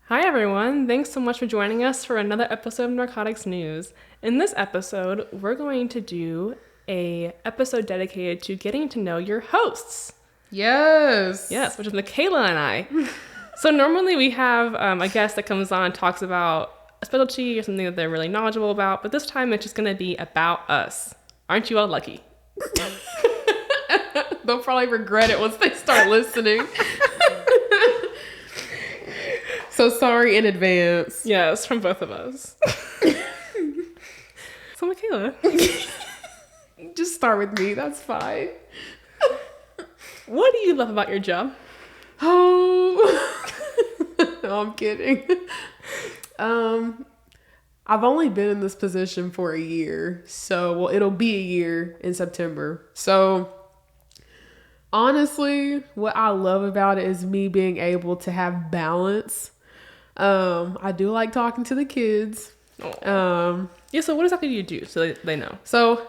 Hi everyone, thanks so much for joining us for another episode of Narcotics News. In this episode, we're going to do a episode dedicated to getting to know your hosts. Yes, which is Makayla and I. So normally we have a guest that comes on and talks about a specialty or something that they're really knowledgeable about, but this time it's just going to be about us. Aren't you all lucky? They'll probably regret it once they start listening. So sorry in advance. Yes, from both of us. So Makayla, Just start with me, that's fine. what do you love about your job? Oh, no, I'm kidding. I've only been in this position for a year. So, it'll be a year in September. So, honestly, what I love about it is me being able to have balance. I do like talking to the kids. Yeah, so what exactly do you do so they know? So,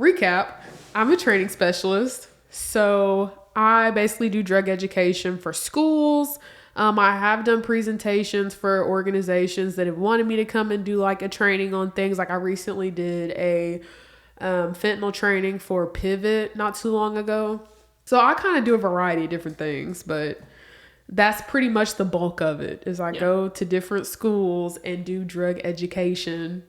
recap, I'm a training specialist. So, I basically do drug education for schools. I have done presentations for organizations that have wanted me to come and do like a training on things. Like I recently did a fentanyl training for Pivot not too long ago. So I kind of do a variety of different things, but that's pretty much the bulk of it is I go to different schools and do drug education.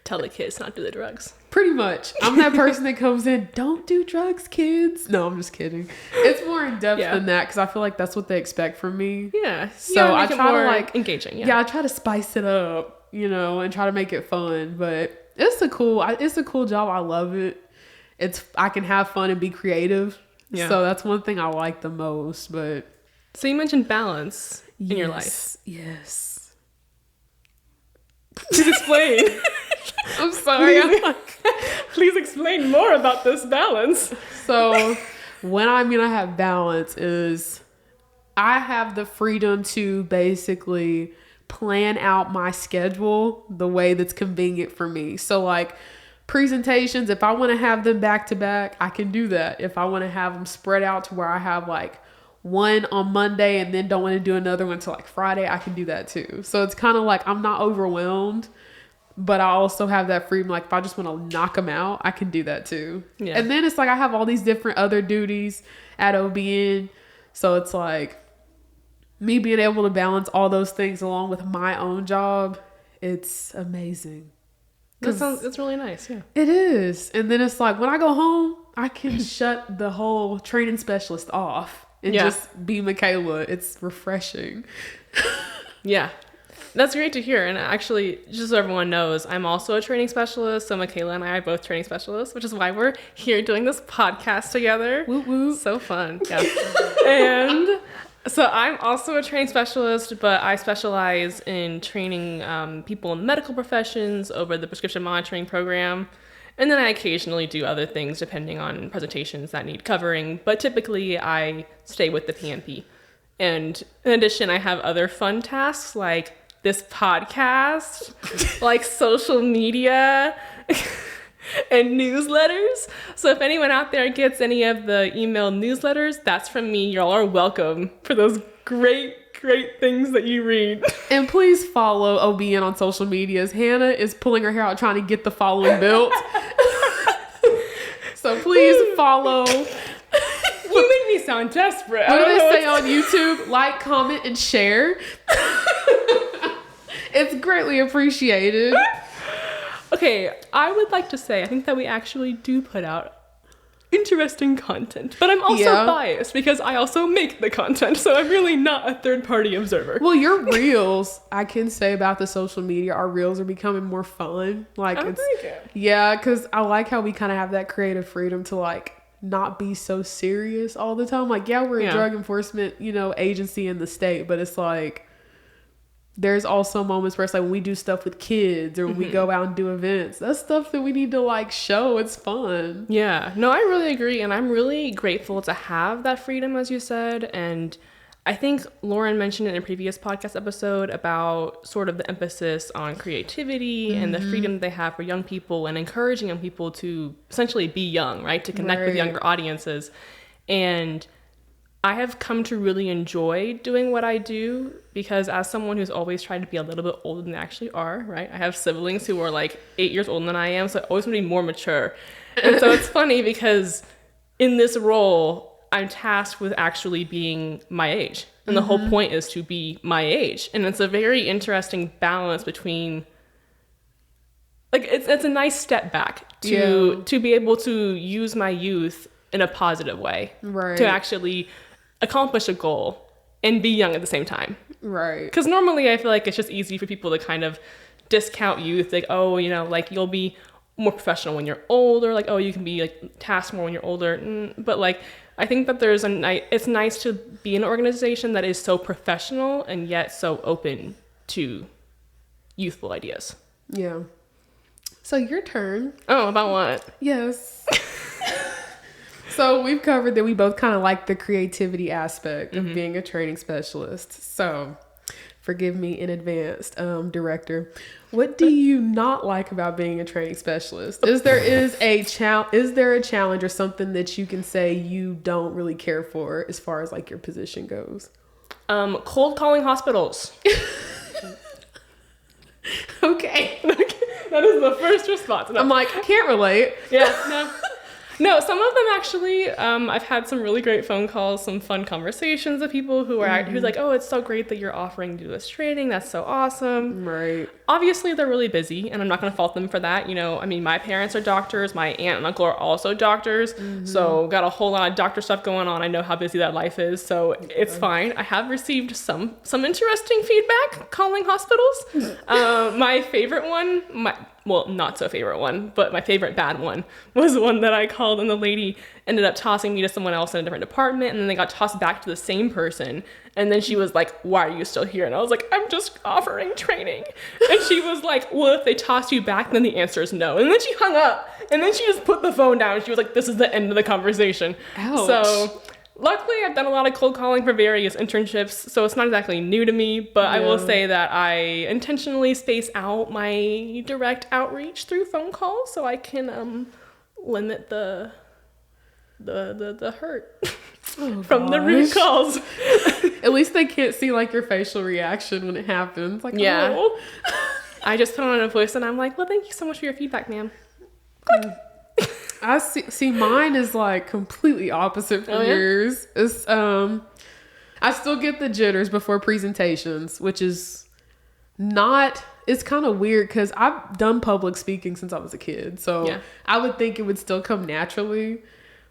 Tell the kids not to do the drugs. Pretty much. I'm that person that comes in, don't do drugs, kids. No, I'm just kidding. It's more in depth than that because I feel like that's what they expect from me. Yeah. So I try to like engaging. Yeah, I try to spice it up, and try to make it fun. But it's a cool job. I love it. I can have fun and be creative. Yeah. So that's one thing I like the most. But so you mentioned balance in your life. Yes. Please explain. I'm sorry. Please explain more about this balance. So when I mean I have balance is I have the freedom to basically plan out my schedule the way that's convenient for me. So like presentations, if I want to have them back to back, I can do that. If I want to have them spread out to where I have like one on Monday and then don't want to do another one until like Friday, I can do that too. So it's kind of like I'm not overwhelmed, but I also have that freedom. Like if I just want to knock them out, I can do that too. Yeah. And then it's like I have all these different other duties at OBN. So it's like me being able to balance all those things along with my own job. It's amazing. It's really nice. Yeah, it is. And then it's like when I go home, I can shut the whole training specialist off and just be Makayla. It's refreshing. Yeah. That's great to hear. And actually, just so everyone knows, I'm also a training specialist. So Makayla and I are both training specialists, which is why we're here doing this podcast together. Woo woo. So fun. Yeah. And so I'm also a training specialist, but I specialize in training people in the medical professions over the prescription monitoring program. And then I occasionally do other things depending on presentations that need covering. But typically I stay with the PMP. And in addition, I have other fun tasks like this podcast, like social media and newsletters. So if anyone out there gets any of the email newsletters, that's from me. Y'all are welcome for those great things that you read. And please follow OBN on social medias. Hannah is pulling her hair out trying to get the following built. So please follow. You make me sound desperate. What do they say on YouTube? Like, comment, and share. It's greatly appreciated. Okay, I would like to say I think that we actually do put out interesting content, but I'm also biased because I also make the content, so I'm really not a third-party observer. Well, your reels, I can say about the social media, our reels are becoming more fun. Like yeah, because I like how we kind of have that creative freedom to like not be so serious all the time. Like, we're a drug enforcement, agency in the state, but it's like there's also moments where it's like when we do stuff with kids or when we go out and do events, that's stuff that we need to like show. It's fun. Yeah, no, I really agree. And I'm really grateful to have that freedom, as you said. And I think Lauren mentioned in a previous podcast episode about sort of the emphasis on creativity and the freedom they have for young people and encouraging young people to essentially be young, right? To connect with younger audiences. And I have come to really enjoy doing what I do because as someone who's always tried to be a little bit older than they actually are, right? I have siblings who are like 8 years older than I am, so I always want to be more mature. And so it's funny because in this role, I'm tasked with actually being my age. And the whole point is to be my age. And it's a very interesting balance between, like, it's a nice step back to be able to use my youth in a positive way. Right. To actually accomplish a goal and be young at the same time. Right. Because normally I feel like it's just easy for people to kind of discount youth. Like, oh, you know, like you'll be more professional when you're older. Like, oh, you can be like tasked more when you're older. But like, I think that it's nice to be in an organization that is so professional and yet so open to youthful ideas. Yeah. So your turn. Oh, about what? Yes. So we've covered that we both kind of like the creativity aspect of being a training specialist. So forgive me in advance, director. What do you not like about being a training specialist? Is there a challenge or something that you can say you don't really care for as far as like your position goes? Cold calling hospitals. Okay. That is the first response. No. I'm like, I can't relate. Yeah, no, some of them actually, I've had some really great phone calls, some fun conversations with people who's like, oh, it's so great that you're offering to do this training. That's so awesome. Right. Obviously, they're really busy, and I'm not going to fault them for that. You know, I mean, my parents are doctors. My aunt and uncle are also doctors. So got a whole lot of doctor stuff going on. I know how busy that life is, so it's fine. I have received some interesting feedback calling hospitals. My favorite one, well, not so favorite one, but my favorite bad one was one that I called and the lady ended up tossing me to someone else in a different department, and then they got tossed back to the same person. And then she was like, why are you still here? And I was like, I'm just offering training. And she was like, well, if they toss you back, then the answer is no. And then she hung up, and then she just put the phone down, and she was like, this is the end of the conversation. Ouch. So luckily, I've done a lot of cold calling for various internships, so it's not exactly new to me, but I will say that I intentionally space out my direct outreach through phone calls so I can limit the hurt from the root calls. At least they can't see like your facial reaction when it happens. Like, yeah. oh. I just put on a voice and I'm like, well, thank you so much for your feedback, ma'am. I see mine is like completely opposite from yours. It's I still get the jitters before presentations, which is not, it's kind of weird because I've done public speaking since I was a kid. So I would think it would still come naturally,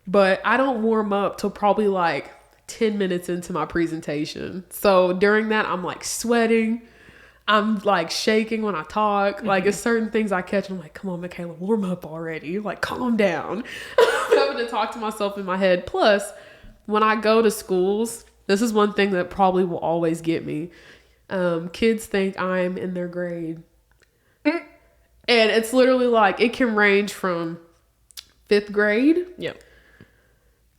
but I don't warm up till probably like 10 minutes into my presentation. So during that, I'm like sweating. I'm like shaking when I talk. Like it's certain things I catch. And I'm like, come on, Makayla, warm up already. Like, calm down. I'm having to talk to myself in my head. Plus, when I go to schools, this is one thing that probably will always get me. Kids think I'm in their grade. And it's literally like, it can range from 5th grade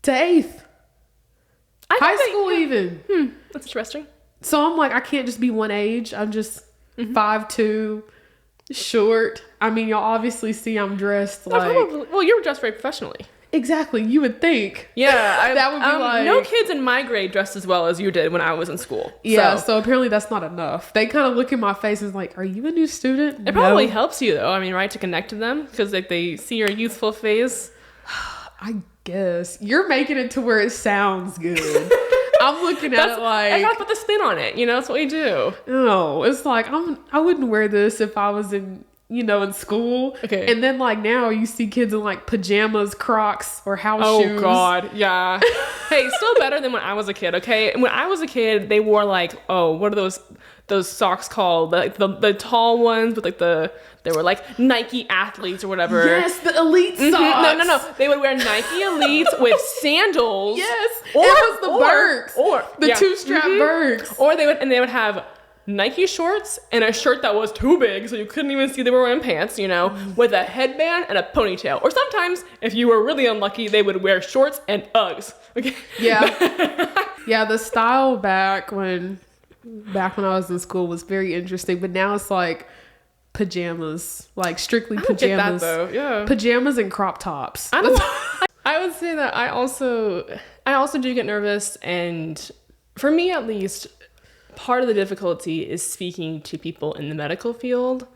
to 8th. High school even. That's interesting. So I'm like, I can't just be one age. I'm just 5'2", short. I mean, y'all obviously see I'm dressed like... Well, you're dressed very professionally. Exactly. You would think. Yeah. That would be like... No kids in my grade dressed as well as you did when I was in school. Yeah, so apparently that's not enough. They kind of look in my face and is like, are you a new student? It probably helps you, though. I mean, right, to connect to them because like, they see your youthful phase. I guess. You're making it to where it sounds good. I'm looking at it like... I gotta put the spin on it, you know? That's what we do. No, it's like, I wouldn't wear this if I was in school. Okay. And then like now you see kids in like pajamas, Crocs, or house shoes. Oh God, yeah. Hey, still better than when I was a kid, okay? When I was a kid, they wore like, what are those socks called? Like the tall ones with like they were like Nike athletes or whatever. Yes, the elite socks. No. They would wear Nike elites with sandals. Yes. Or it was the Birks. Or the two-strap Birks. Or they would have Nike shorts and a shirt that was too big so you couldn't even see they were wearing pants, with a headband and a ponytail. Or sometimes, if you were really unlucky, they would wear shorts and Uggs. Okay. Yeah. Yeah, the style back when I was in school was very interesting, but now it's like pajamas, like strictly pajamas. I don't get that, though. Yeah. Pajamas and crop tops. I would say that I also do get nervous, and for me at least, part of the difficulty is speaking to people in the medical field,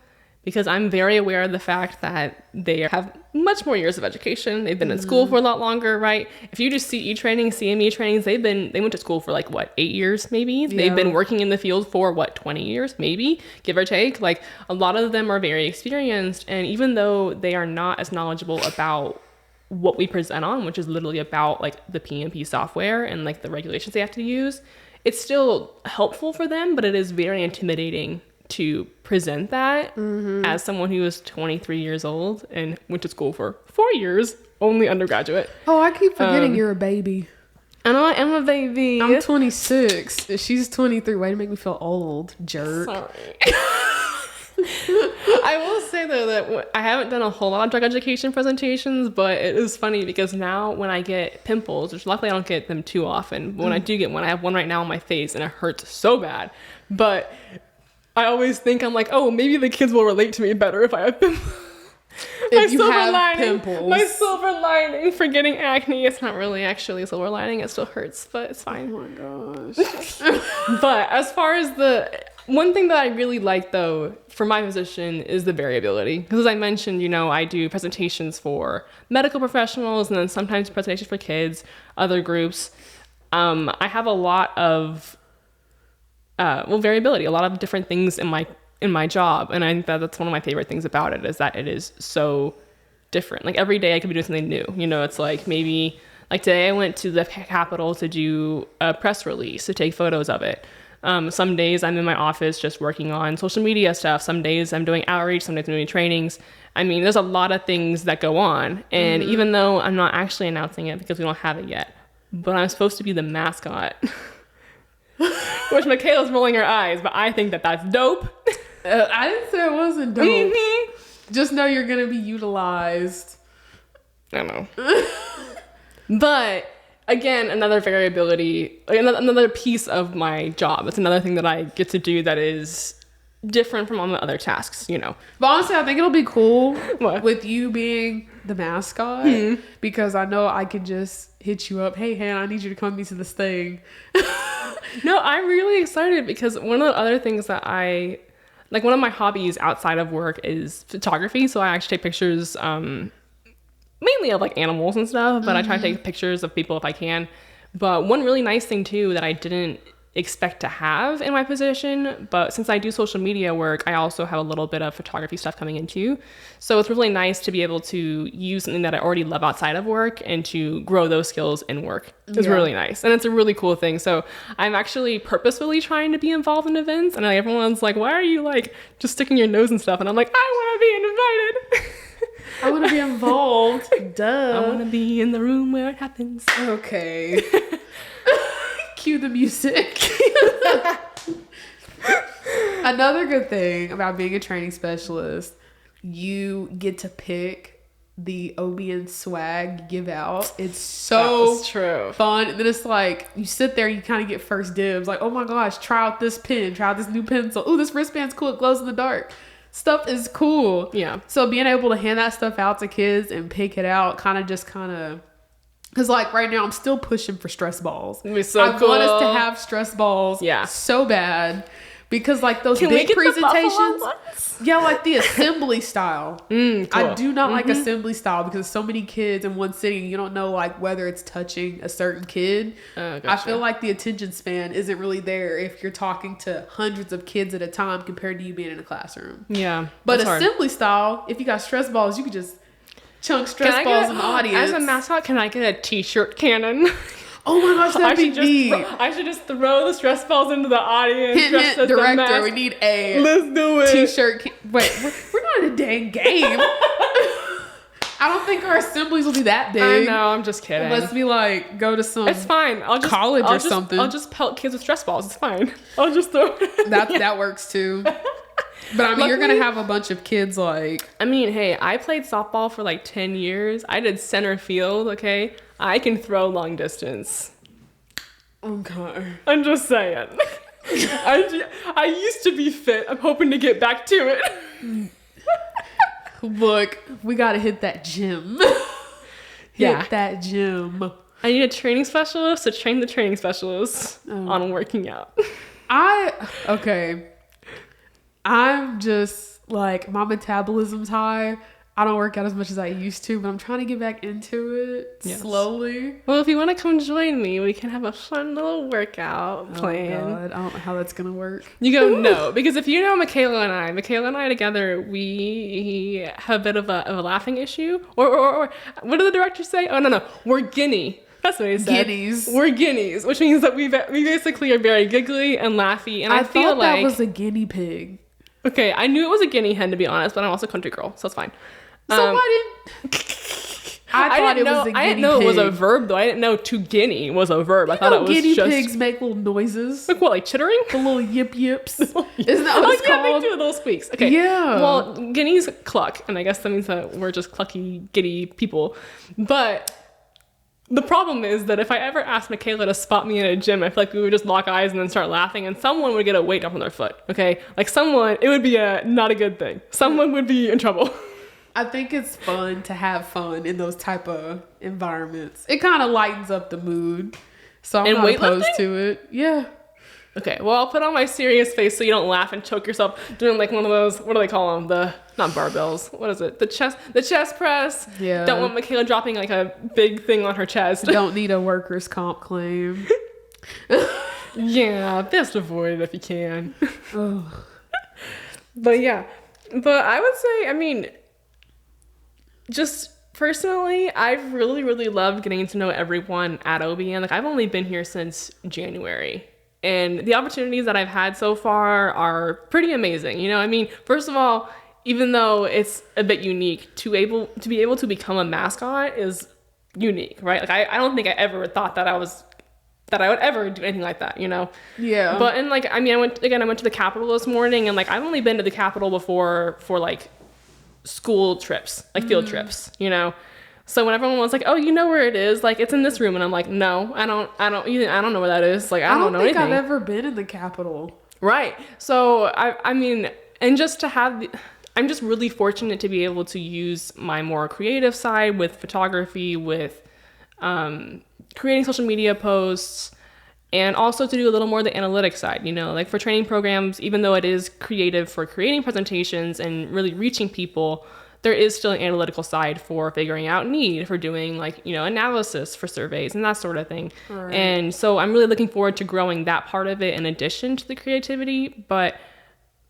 because I'm very aware of the fact that they have much more years of education. They've been in school for a lot longer, right? If you do CE training, CME trainings, they went to school for like, what, 8 years maybe? Yeah. They've been working in the field for, what, 20 years maybe, give or take? Like, a lot of them are very experienced, and even though they are not as knowledgeable about what we present on, which is literally about like the PMP software and like the regulations they have to use, it's still helpful for them, but it is very intimidating to present that as someone who is 23 years old and went to school for 4 years, only undergraduate. Oh, I keep forgetting you're a baby. I know I am a baby. I'm 26. She's 23. Way to make me feel old, jerk. Sorry. I will say though that I haven't done a whole lot of drug education presentations, but it is funny because now when I get pimples, which luckily I don't get them too often, but when I do get one, I have one right now on my face and it hurts so bad. But I always think, I'm like, oh, maybe the kids will relate to me better if I have pimples. If you have pimples. My silver lining for getting acne. It's not really actually a silver lining. It still hurts, but it's fine. Oh my gosh. But as far as one thing that I really like, though, for my position is the variability. Because as I mentioned, I do presentations for medical professionals and then sometimes presentations for kids, other groups. I have a lot of variability, a lot of different things in my job. And I think that's one of my favorite things about it, is that it is so different. Like every day I could be doing something new. It's like maybe like today I went to the Capitol to do a press release, to take photos of it. Some days I'm in my office just working on social media stuff. Some days I'm doing outreach. Some days I'm doing trainings. I mean, there's a lot of things that go on. And even though I'm not actually announcing it because we don't have it yet, but I'm supposed to be the mascot, which Makayla's rolling her eyes, but I think that that's dope. I didn't say it wasn't dope. Just know you're going to be utilized. I know. But again, another variability, another piece of my job. It's another thing that I get to do that is different from all the other tasks, But honestly, I think it'll be cool What? with you being the mascot, because I know I can just hit you up. Hey, Hannah, I need you to come with me to this thing. No, I'm really excited because one of the other things that one of my hobbies outside of work is photography. So I actually take pictures, mainly of like animals and stuff, but I try to take pictures of people if I can. But one really nice thing too that I didn't expect to have in my position, but since I do social media work, I also have a little bit of photography stuff coming in too. So it's really nice to be able to use something that I already love outside of work and to grow those skills in work. It's really nice. And it's a really cool thing. So I'm actually purposefully trying to be involved in events, and everyone's like, why are you like just sticking your nose and stuff? And I'm like, I want to be invited. I want to be involved. Duh. I want to be in the room where it happens. Okay. Cue the music. Another good thing about being a training specialist, you get to pick the OBN swag you give out. It's so true. Fun. And then it's like you sit there and you kind of get first dibs. Like, oh my gosh, try out this pen. Try out this new pencil. Ooh, this wristband's cool. It glows in the dark. Stuff is cool. Yeah. So being able to hand that stuff out to kids and pick it out because like right now I'm still pushing for stress balls. It'd be so I cool. want us to have stress balls so bad. Because like those big presentations, like the assembly style. Cool. I do not like assembly style because so many kids in one sitting, you don't know like whether it's touching a certain kid. Gotcha. I feel like the attention span isn't really there if you're talking to hundreds of kids at a time compared to you being in a classroom. Yeah. But assembly style, if you got stress balls, you could just chunk stress balls in the audience. As a mascot, can I get a t-shirt cannon? Oh my gosh, that'd be neat. I should just throw the stress balls into the audience. Hint, director, we need a Let's do it. T-shirt. Wait, we're not in a dang game. I don't think our assemblies will be that big. I know, I'm just kidding. Let's be like, go to some It's fine. college or something. I'll just pelt kids with stress balls. It's fine. I'll just throw it. That works too. But I mean, you're going to have a bunch of kids like... I mean, hey, I played softball for like 10 years. I did center field, okay? I can throw long distance. Okay. I'm just saying. I used to be fit. I'm hoping to get back to it. Look, we got to hit that gym. Hit that gym. I need a training specialist to train the training specialists on working out. Okay. I'm just like, my metabolism's high. I don't work out as much as I used to, but I'm trying to get back into it slowly. Well, if you want to come join me, we can have a fun little workout plan. Oh, God. I don't know how that's going to work. You go, no. Because if you know Makayla and I together, we have a bit of a laughing issue. Or what did the director say? Oh, no. We're guinea. That's what he said. Guineas. We're guineas, which means that we basically are very giggly and laughy. And I feel thought like that was a guinea pig. Okay, I knew it was a guinea hen, to be honest, but I'm also a country girl, so it's fine. So why didn't... I didn't know it was a verb, though. I didn't know to guinea was a verb. I thought it was guinea just... pigs make little noises. Like what, like chittering? The little yip yips. Isn't that what it's called? Yeah, they do little squeaks. Okay. Yeah. Well, guineas cluck, and I guess that means that we're just clucky, giddy people. But the problem is that if I ever asked Makayla to spot me in a gym, I feel like we would just lock eyes and then start laughing, and someone would get a weight off on their foot. Okay, like it would be not a good thing. Someone would be in trouble. I think it's fun to have fun in those type of environments. It kind of lightens up the mood, so I'm not opposed to it. Yeah. Okay, well, I'll put on my serious face so you don't laugh and choke yourself doing like one of those, what do they call them? Not barbells. What is it? The chest press. Yeah. Don't want Makayla dropping like a big thing on her chest. Don't need a workers' comp claim. Yeah, best avoid it if you can. Oh. But yeah, but I would say, I mean, just personally, I've really, really loved getting to know everyone at OBN. Like, I've only been here since January. And the opportunities that I've had so far are pretty amazing. You know, I mean, first of all, even though it's a bit unique, to be able to become a mascot is unique, right? Like, I don't think I ever thought that I would ever do anything like that, you know? Yeah. But, and like, I mean, I went to the Capitol this morning, and like, I've only been to the Capitol before for like school trips, like field trips, you know? So when everyone was like, "Oh, you know where it is? Like, it's in this room," and I'm like, "No, I don't know where that is. Like, I don't know anything." I've ever been in the Capitol. Right. So I mean, and just to have I'm just really fortunate to be able to use my more creative side with photography, with creating social media posts, and also to do a little more of the analytics side, you know, like for training programs, even though it is creative for creating presentations and really reaching people, there is still an analytical side for figuring out need, for doing like, you know, analysis for surveys and that sort of thing. Right. And so I'm really looking forward to growing that part of it in addition to the creativity. But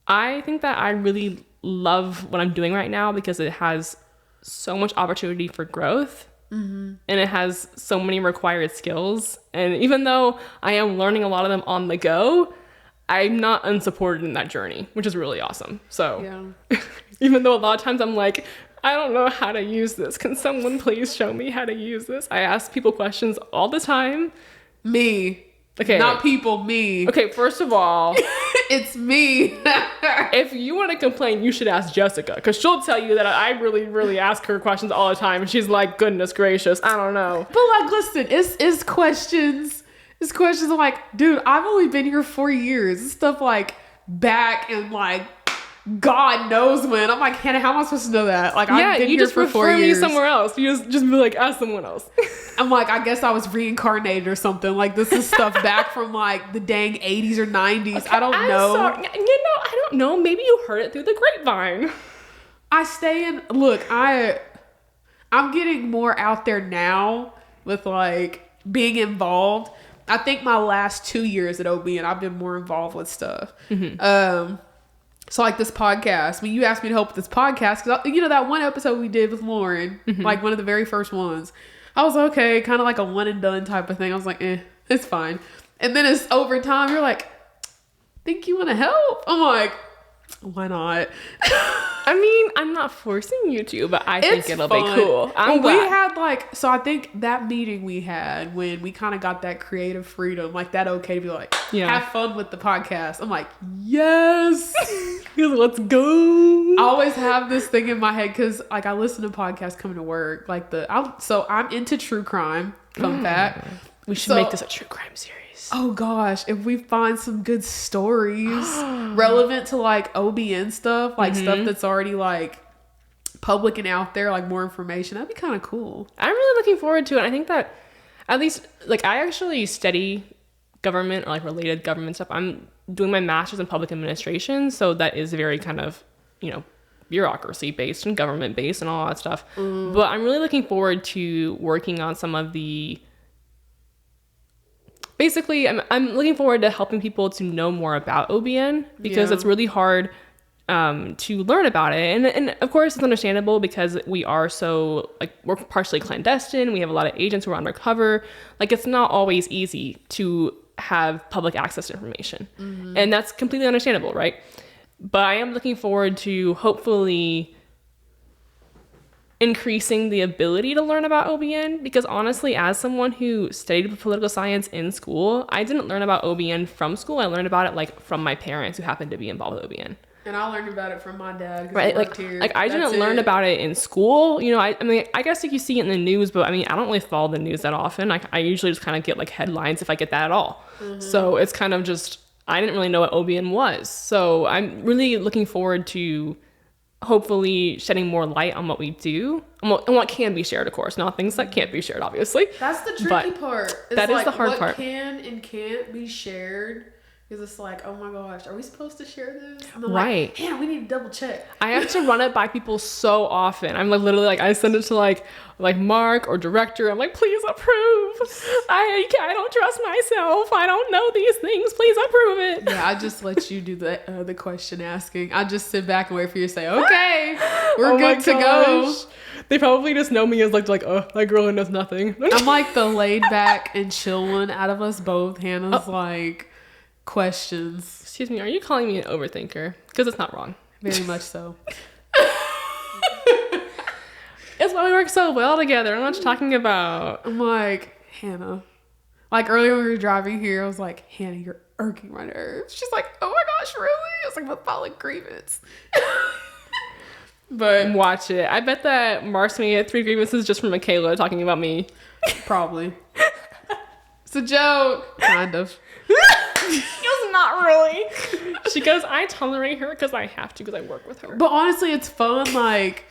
I think that I really love what I'm doing right now because it has so much opportunity for growth. Mm-hmm. And it has so many required skills. And even though I am learning a lot of them on the go, I'm not unsupported in that journey, which is really awesome. So yeah. Even though a lot of times I'm like, I don't know how to use this. Can someone please show me how to use this? I ask people questions all the time. Me. Okay. Not people, me. Okay, first of all, it's me. If you want to complain, you should ask Jessica, because she'll tell you that I really, really ask her questions all the time. And she's like, goodness gracious, I don't know. But like, listen, it's questions. It's questions. I'm like, dude, I've only been here 4 years. It's stuff like back and like God knows when. I'm like, Hannah, how am I supposed to know that? Like, I've been here for 4 years. You just refer me somewhere else. You just be like, ask someone else. I'm like, I guess I was reincarnated or something. Like, this is stuff back from like the dang 80s or 90s. Okay, I don't know. Sorry. You know, I don't know. Maybe you heard it through the grapevine. I stay in. Look, I'm getting more out there now with like being involved. I think my last 2 years at OBN, I've been more involved with stuff. Mm-hmm. So like this podcast, when you asked me to help with this podcast, because you know that one episode we did with Lauren, mm-hmm. like one of the very first ones, I was okay, kind of like a one and done type of thing. I was like, it's fine. And then it's over time, you're like, think you want to help? I'm like, why not? I mean, I'm not forcing you to, but I think it'll be cool. We had like, so I think that meeting we had when we kind of got that creative freedom, like that okay to be like, have fun with the podcast. I'm like, yes, let's go. I always have this thing in my head because like I listen to podcasts coming to work, like so I'm into true crime. Fun fact. We should make this a true crime series. Oh gosh, if we find some good stories relevant to like OBN stuff, like mm-hmm. stuff that's already like public and out there, like more information. That'd be kind of cool. I'm really looking forward to it. I think that at least like I actually study government or like related government stuff. I'm doing my master's in public administration, so that is very kind of, you know, bureaucracy based and government based and all that stuff. But I'm really looking forward to working on some of the basically I'm looking forward to helping people to know more about OBN because it's really hard to learn about it, and of course it's understandable because we are so like we're partially clandestine, we have a lot of agents who are undercover, like it's not always easy to have public access to information, and that's completely understandable, right? But I am looking forward to hopefully increasing the ability to learn about OBN, because honestly, as someone who studied political science in school, I didn't learn about OBN from school. I learned about it like from my parents who happened to be involved with OBN. And I learned about it from my dad. Right, like I didn't learn about it in school. You know, I mean, I guess like you see it in the news, but I mean, I don't really follow the news that often. I usually just kind of get like headlines if I get that at all. So it's kind of just, I didn't really know what OBN was. So I'm really looking forward to hopefully shedding more light on what we do and what can be shared, of course, not things that can't be shared, obviously. That's the tricky part. It's that is the hard what part. Can and can't be shared. Because it's like, oh my gosh, are we supposed to share this? And I'm right. like, yeah, we need to double check. I have to run it by people so often. I'm like literally like I send it to like Mark or director. I'm like, please approve. I don't trust myself. I don't know these things. Please approve it. Yeah, I just let you do the question asking. I just sit back and wait for you to say, okay, we're good to go. They probably just know me as like oh, that girl who knows nothing. I'm like the laid back and chill one out of us both. Hannah's like questions. Excuse me, are you calling me an overthinker? Because it's not wrong. Very much so. It's why we work so well together. I'm not talking about. I'm like, Hannah. Like earlier when we were driving here, I was like, Hannah, you're irking my nerves. She's like, oh my gosh, really? I was like, my filing grievance. But watch it. I bet that Mark's gonna get 3 grievances just from Makayla talking about me. Probably. It's a joke. Kind of. It's not really. She goes, I tolerate her because I have to because I work with her. But honestly, it's fun. Like,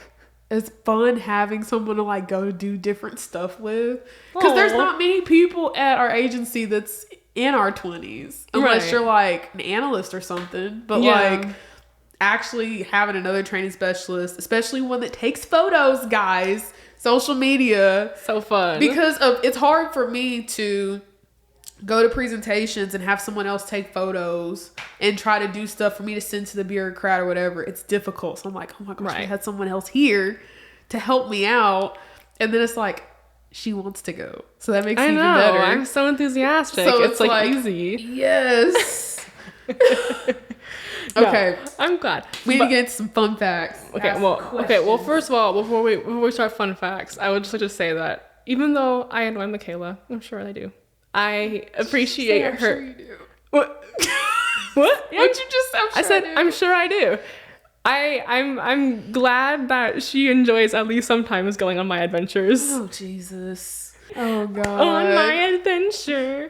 it's fun having someone to like go do different stuff with. Because there's not many people at our agency that's in our 20s. Unless you're like an analyst or something. But like actually having another training specialist, especially one that takes photos, guys. Social media. So fun. Because it's hard for me to go to presentations and have someone else take photos and try to do stuff for me to send to the bureaucrat or whatever. It's difficult. So I'm like, oh my gosh, I had someone else here to help me out. And then it's like, she wants to go. So that makes it even better. I'm so enthusiastic. So it's like easy. Yes. Okay. I'm glad. We need to get some fun facts. Well, first of all, before we start fun facts, I would just like to say that even though I annoy Makayla, I'm sure I do. I appreciate her. Sure you do. What? What? Yeah. What'd you just say? I said, I'm sure I do. I'm glad that she enjoys at least sometimes going on my adventures. Oh, Jesus. Oh, God. On my adventure.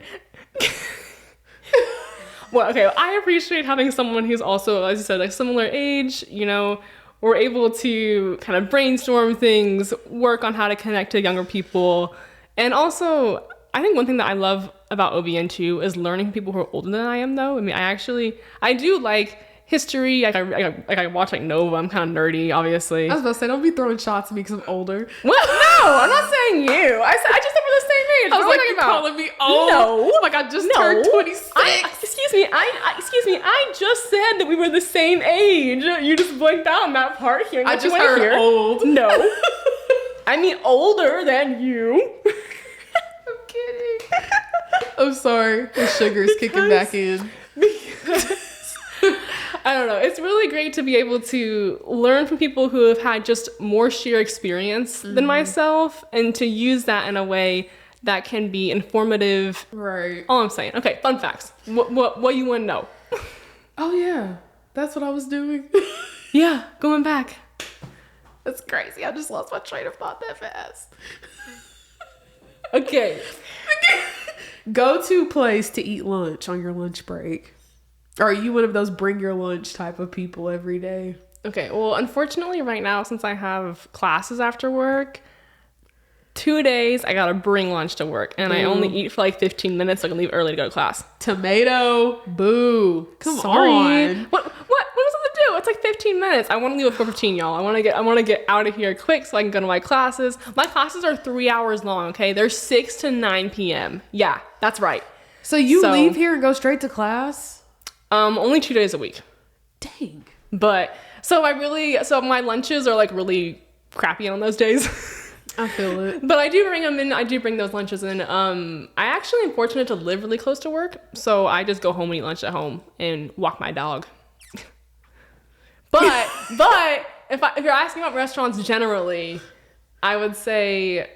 Well, okay, I appreciate having someone who's also, as you said, like similar age, you know, we're able to kind of brainstorm things, work on how to connect to younger people. And also, I think one thing that I love about OBN too is learning from people who are older than I am, though. I mean, I do like history. I watch like Nova. I'm kind of nerdy, obviously. I was about to say, don't be throwing shots at me because I'm older. What? No, I'm not saying you. I just said we're the same age. I was like, you're calling me old? No. Like I just turned 26. Excuse me. I just said that we were the same age. You just blinked out on that part here. I just heard old. No. I mean older than you. Kidding. I'm sorry. The sugar's kicking back in. Because I don't know. It's really great to be able to learn from people who have had just more sheer experience than myself, and to use that in a way that can be informative. Right. All I'm saying. Okay, fun facts. What you want to know? Oh yeah, that's what I was doing. Yeah, going back. That's crazy. I just lost my train of thought that fast. Okay. Go-to place to eat lunch on your lunch break. Or are you one of those bring your lunch type of people every day? Okay, well, unfortunately right now, since I have classes after work, 2 days I gotta bring lunch to work, and I only eat for like 15 minutes, so I can leave early to go to class. Tomato, boo. Come Sorry. on. What was it to do? It's like 15 minutes. I want to leave at 4:15, y'all. I want to get out of here quick so I can go to my classes. My classes are 3 hours long, okay? They're 6 to 9 p.m. Yeah, that's right. So you leave here and go straight to class? Only 2 days a week. Dang. But so my lunches are like really crappy on those days. I feel it. But I do bring them in. I do bring those lunches in. I actually am fortunate to live really close to work, so I just go home and eat lunch at home and walk my dog. But if you're asking about restaurants generally, I would say,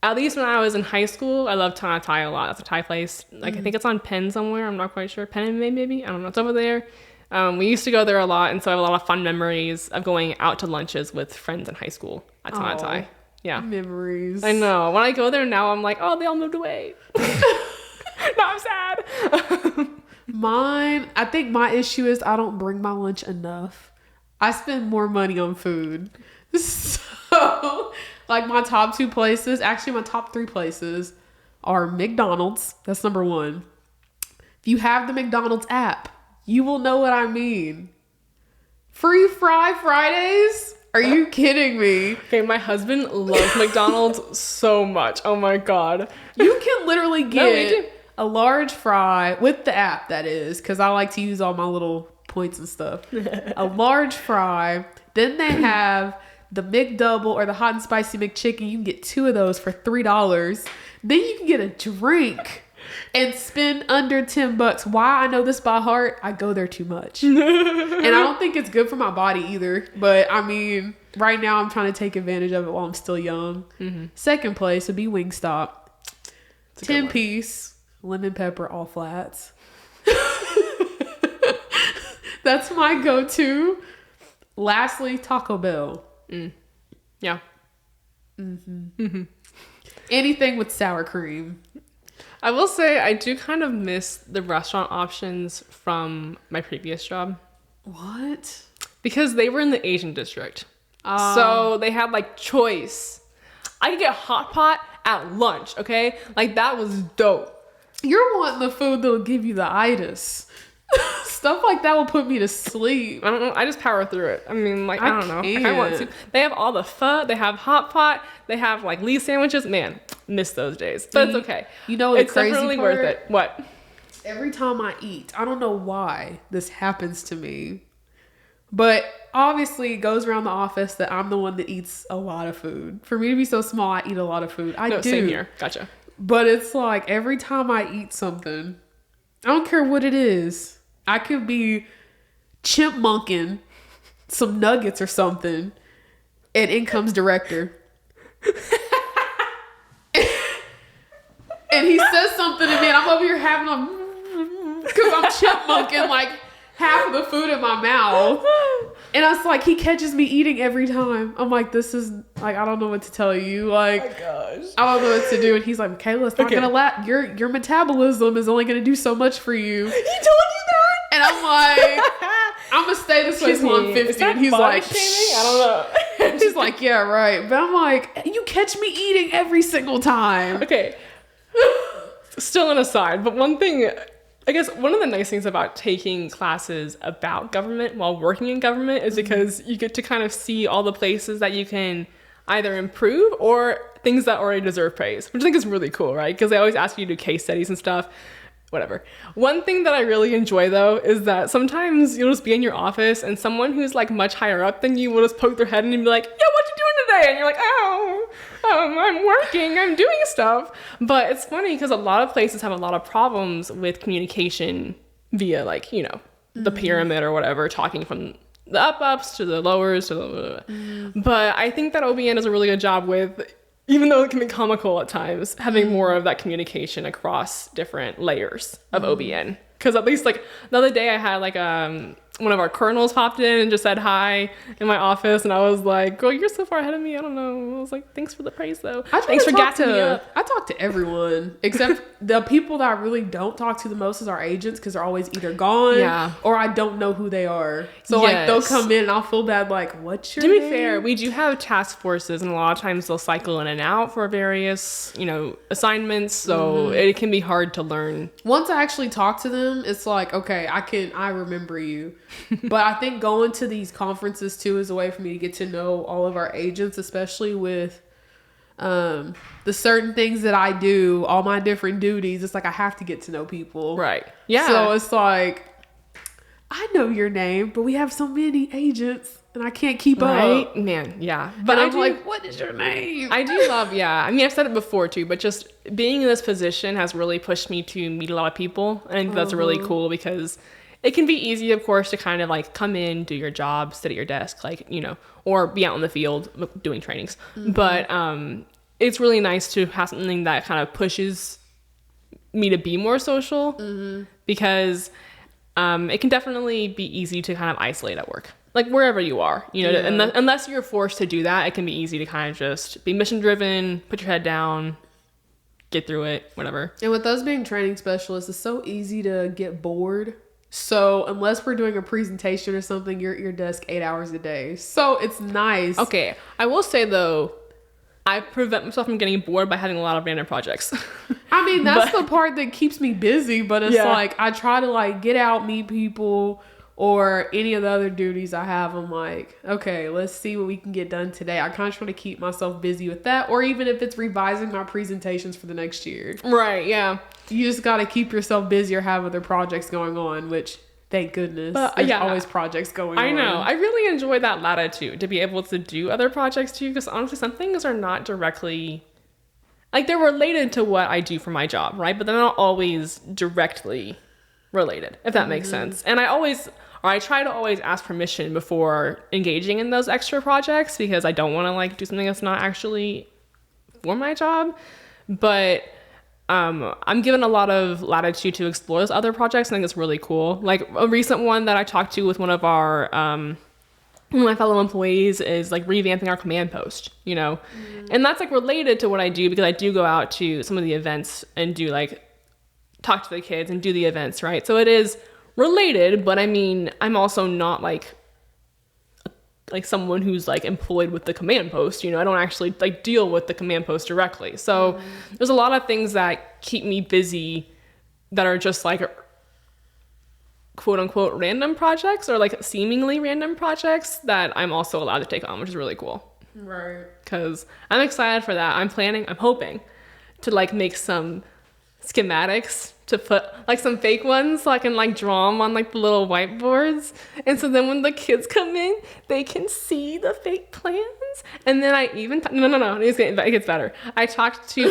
at least when I was in high school, I love Thai Thai a lot. That's a Thai place. Like I think it's on Penn somewhere. I'm not quite sure. Penn and May maybe. I don't know. It's over there. We used to go there a lot, and so I have a lot of fun memories of going out to lunches with friends in high school at Thai Thai. Yeah. Memories. I know. When I go there now, I'm like, oh, they all moved away. No, I'm sad. I think my issue is I don't bring my lunch enough. I spend more money on food. So, like my top 2 places, actually my top 3 places are McDonald's. That's number 1. If you have the McDonald's app, you will know what I mean. Free Fry Fridays? Are you kidding me? Okay, my husband loves McDonald's so much. Oh my God. You can literally get a large fry with the app, that is, because I like to use all my little points and stuff. A large fry. Then they have the McDouble or the hot and spicy McChicken. You can get 2 of those for $3. Then you can get a drink and spend under $10. Why I know this by heart? I go there too much. And I don't think it's good for my body either. But I mean, right now I'm trying to take advantage of it while I'm still young. Mm-hmm. Second place would be Wingstop. 10-piece, lemon pepper, all flats. That's my go-to. Lastly, Taco Bell. Yeah. Mm-hmm. Mm-hmm. Anything with sour cream. I will say I do kind of miss the restaurant options from my previous job. What? Because they were in the Asian district. So they had like choice. I could get hot pot at lunch, okay? Like that was dope. You're wanting the food that'll give you the itis. Stuff like that will put me to sleep. I don't know. I just power through it. I mean, like, I don't know. Can't. If I want to. They have all the pho. They have hot pot. They have like Lee sandwiches. Man, miss those days. But it's okay. You know the it's crazy definitely part? worth it. What? Every time I eat, I don't know why this happens to me, but obviously it goes around the office that I'm the one that eats a lot of food. For me to be so small, I eat a lot of food. I do. Same here. Gotcha. But it's like every time I eat something, I don't care what it is. I could be chipmunking some nuggets or something, and in comes director. And he says something to me, and I'm over here having a... Because I'm chipmunking like half of the food in my mouth. And it's like, he catches me eating every time. I'm like, this is... Like, I don't know what to tell you. Like, oh my gosh. I don't know what to do. And he's like, Makayla, it's not gonna last. Your metabolism is only gonna do so much for you. He told you that? And I'm like, I'm gonna stay this way till I'm 50. And he's like, shaming? I don't know. He's like, yeah, right. But I'm like, you catch me eating every single time. Okay. Still an aside, but one thing, I guess one of the nice things about taking classes about government while working in government is because you get to kind of see all the places that you can either improve or things that already deserve praise, which I think is really cool, right? Because they always ask you to do case studies and stuff. Whatever. One thing that I really enjoy though is that sometimes you'll just be in your office and someone who's like much higher up than you will just poke their head in and be like, yeah, what you doing today? And you're like, I'm working, I'm doing stuff. But it's funny because a lot of places have a lot of problems with communication via like, you know, the pyramid or whatever, talking from the ups to the lowers to the But I think that OBN does a really good job with, even though it can be comical at times, having more of that communication across different layers of OBN. Because at least like the other day I had like one of our colonels popped in and just said hi in my office, and I was like, girl, you're so far ahead of me. I don't know. I was like, thanks for the praise, though. Thanks for gassing me up. I talk to everyone, except the people that I really don't talk to the most is our agents, because they're always either gone or I don't know who they are. So like they'll come in and I'll feel bad, like, what's your name? To be fair, we do have task forces, and a lot of times they'll cycle in and out for various, assignments. So it can be hard to learn. Once I actually talk to them, it's like, okay, I remember you. But I think going to these conferences too is a way for me to get to know all of our agents, especially with the certain things that I do, all my different duties. It's like I have to get to know people. Right. Yeah. So it's like, I know your name, but we have so many agents and I can't keep up. Man, yeah. But I'm like, what is your name? I do love, I mean, I've said it before too, but just being in this position has really pushed me to meet a lot of people. I think that's really cool, because it can be easy, of course, to kind of like come in, do your job, sit at your desk, like, or be out in the field doing trainings. But it's really nice to have something that kind of pushes me to be more social, because it can definitely be easy to kind of isolate at work. Like wherever you are, unless you're forced to do that, it can be easy to kind of just be mission driven, put your head down, get through it, whatever. And with us being training specialists, it's so easy to get bored. So unless we're doing a presentation or something, you're at your desk 8 hours a day. So it's nice. Okay. I will say though, I prevent myself from getting bored by having a lot of random projects. I mean, that's the part that keeps me busy, but it's like, I try to like get out, meet people, or any of the other duties I have. I'm like, okay, let's see what we can get done today. I kind of try to keep myself busy with that, or even if it's revising my presentations for the next year. Right, yeah. You just got to keep yourself busy or have other projects going on, which thank goodness. There's always projects going on. I know. I really enjoy that latitude to be able to do other projects too, because honestly, some things are not directly, like they're related to what I do for my job, right? But they're not always directly related, if that makes sense. And I try to always ask permission before engaging in those extra projects, because I don't want to like do something that's not actually for my job. But I'm given a lot of latitude to explore those other projects. I think it's really cool. Like a recent one that I talked to with one of our one of my fellow employees is like revamping our command post, and that's like related to what I do, because I do go out to some of the events and do like talk to the kids and do the events, right? So it is related, but I mean, I'm also not like someone who's like employed with the command post, I don't actually like deal with the command post directly. So there's a lot of things that keep me busy that are just like quote unquote random projects, or like seemingly random projects that I'm also allowed to take on, which is really cool. Right. Because I'm excited for that. I'm hoping to like make some schematics to put like some fake ones so I can like draw them on like the little whiteboards, and so then when the kids come in they can see the fake plans. And then I even it gets better. I talked to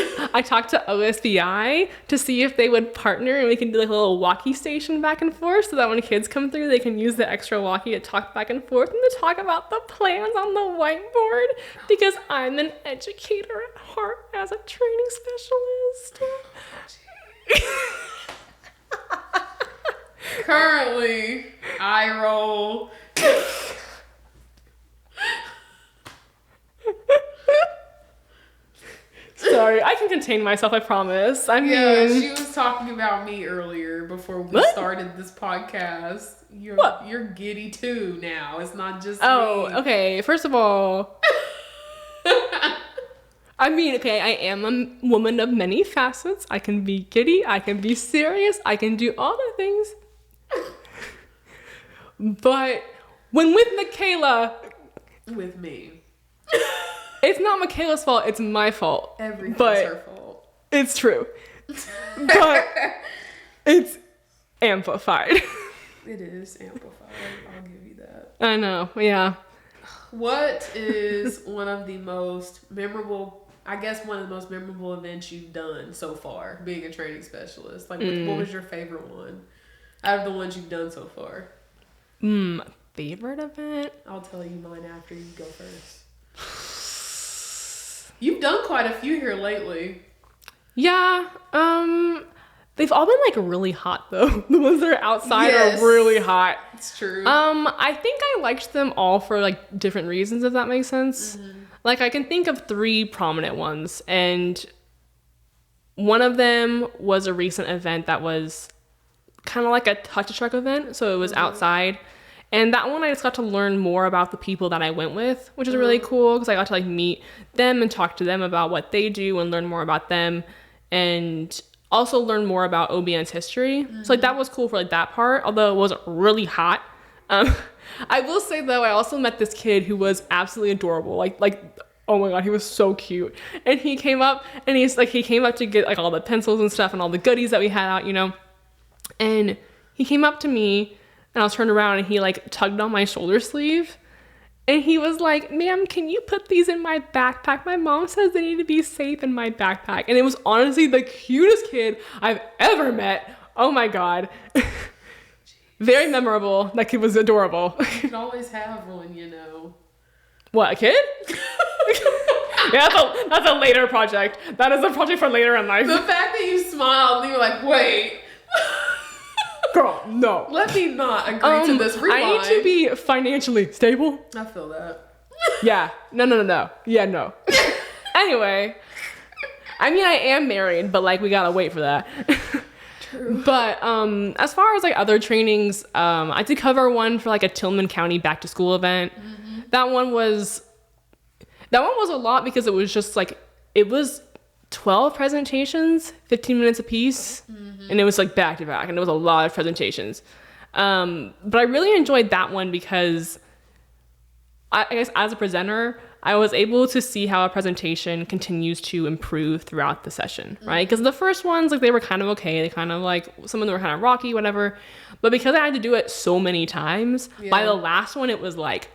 OSBI to see if they would partner and we can do like a little walkie station back and forth, so that when kids come through they can use the extra walkie to talk back and forth and to talk about the plans on the whiteboard, because I'm an educator at heart as a training specialist. Currently, I roll. Sorry, I can contain myself, I promise. I mean, she was talking about me earlier before we started this podcast. You're giddy too now. It's not just me. Okay. First of all, I mean, okay, I am a woman of many facets. I can be giddy, I can be serious, I can do all the things. But when with Makayla... With me. It's not Makayla's fault, it's my fault. Everything's her fault. It's true. But it's amplified. It is amplified, I'll give you that. I know, yeah. What is one of the most memorable events you've done so far, being a training specialist? Like, what was your favorite one out of the ones you've done so far? Favorite event? I'll tell you mine after you go first. You've done quite a few here lately. Yeah. They've all been like really hot though. The ones that are outside are really hot. It's true. I think I liked them all for like different reasons, if that makes sense. Like I can think of 3 prominent ones, and one of them was a recent event that was kind of like a touch a truck event, so it was outside. And that one I just got to learn more about the people that I went with, which is really cool because I got to like meet them and talk to them about what they do and learn more about them, and also learn more about OBN's history. So like that was cool for like that part, although it wasn't really hot. I will say though, I also met this kid who was absolutely adorable. Like oh my god, he was so cute. And he came up and he came up to get like all the pencils and stuff and all the goodies that we had out, you know. And he came up to me and I was turned around and he like tugged on my shoulder sleeve. And he was like, ma'am, can you put these in my backpack? My mom says they need to be safe in my backpack. And it was honestly the cutest kid I've ever met. Oh my God. Very memorable. That kid was adorable. You can always have one, you know. What, a kid? Yeah, that's a later project. That is a project for later in life. The fact that you smiled and you were like, wait. Girl, no. Let me not agree to this. Rewind. I need to be financially stable. I feel that. Yeah. No. Yeah, no. Anyway. I mean, I am married, but like we gotta wait for that. True. But as far as like other trainings, I did cover one for like a Tillman County back to school event. That one was a lot because it was just like, it was 12 presentations, 15 minutes a piece, and it was like back to back, and it was a lot of presentations. But I really enjoyed that one because I guess as a presenter, I was able to see how a presentation continues to improve throughout the session, right? Because the first ones, like they were kind of okay. They kind of like, some of them were kind of rocky, whatever. But because I had to do it so many times, by the last one, it was like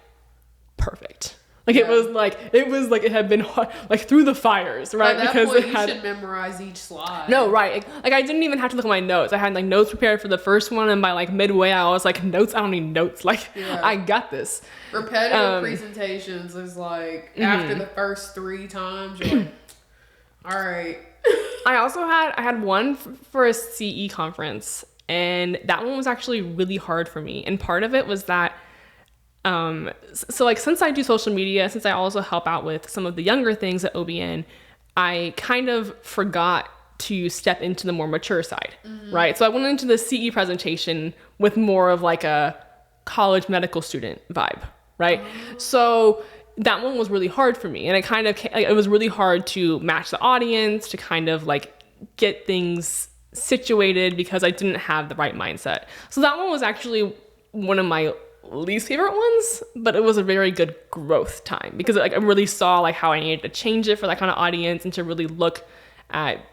perfect. Like it was like it had been like through the fires, right? By that because point, it had, you should memorize each slide. No, right. Like I didn't even have to look at my notes. I had like notes prepared for the first one, and by like midway, I was like, notes? I don't need notes. Like I got this. Repetitive presentations is like after the first 3 times, you're like, all right. I had one for a CE conference, and that one was actually really hard for me. And part of it was that so like since I do social media, since I also help out with some of the younger things at OBN, I kind of forgot to step into the more mature side, right? So I went into the CE presentation with more of like a college medical student vibe, right? So that one was really hard for me, and it was really hard to match the audience, to kind of like get things situated because I didn't have the right mindset. So that one was actually one of my least favorite ones, but it was a very good growth time because like I really saw like how I needed to change it for that kind of audience and to really look at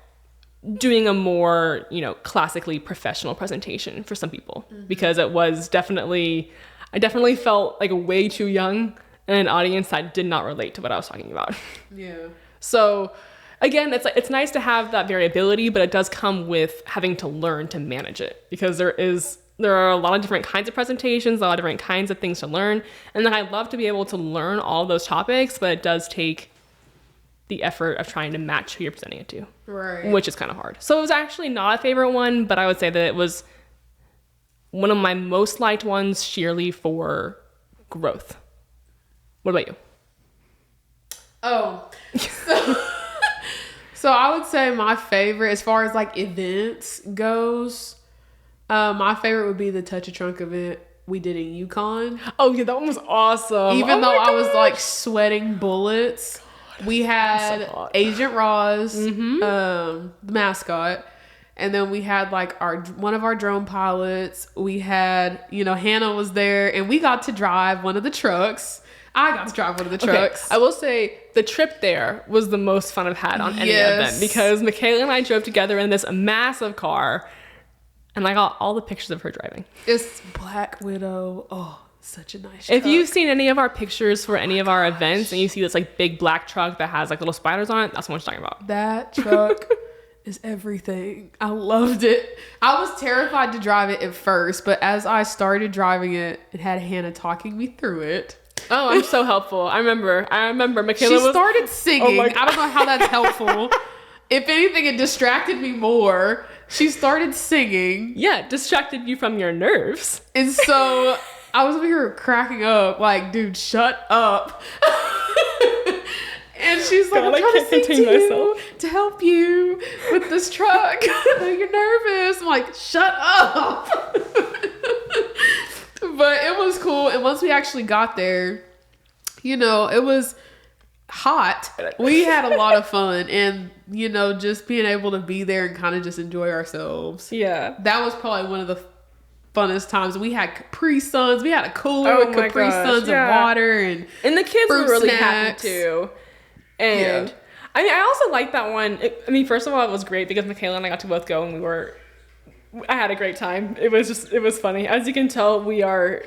doing a more, you know, classically professional presentation for some people, because it was I definitely felt like way too young in an audience that did not relate to what I was talking about. Yeah. So again, it's nice to have that variability, but it does come with having to learn to manage it, because there are a lot of different kinds of presentations, a lot of different kinds of things to learn. And then I'd love to be able to learn all those topics, but it does take the effort of trying to match who you're presenting it to. Right. Which is kind of hard. So it was actually not a favorite one, but I would say that it was one of my most liked ones sheerly for growth. What about you? Oh, so I would say my favorite, as far as like events goes, my favorite would be the Touch a Trunk event we did in Yukon. Oh yeah, that one was awesome. Even though I was like sweating bullets, we had Agent Roz, the mascot, and then we had like one of our drone pilots. We had, you know, Hannah was there, and we got to drive one of the trucks. I got to drive one of the trucks. Okay. I will say the trip there was the most fun I've had on any event, because Makayla and I drove together in this massive car. And I got all the pictures of her driving. It's Black Widow. Oh, such a nice truck. If you've seen any of our pictures for any of our gosh. events and you see this like big black truck that has like little spiders on it, that's what I'm talking about. That truck is everything. I loved it. I was terrified to drive it at first, but as I started driving it, it had Hannah talking me through it. Oh, I'm so helpful. I remember Makayla She started singing. Oh I don't know how that's helpful. if anything, it distracted me more. She started singing. Yeah, distracted you from your nerves. And so I was over here cracking up, like, dude, shut up. And she's like, God, I'm I trying to can't sing contain to you myself. to help you with this truck. You're nervous. I'm like, shut up. But it was cool. And once we actually got there, you know, it was hot. We had a lot of fun. And, you know, just being able to be there and kind of just enjoy ourselves. Yeah. That was probably one of the funnest times. We had Capri Suns. We had a cooler with Capri Suns and water. And the kids were really snacks. happy too. And Yeah. I mean, I also like that one. First of all, it was great because Makayla and I got to both go and I had a great time. It was funny. As you can tell, that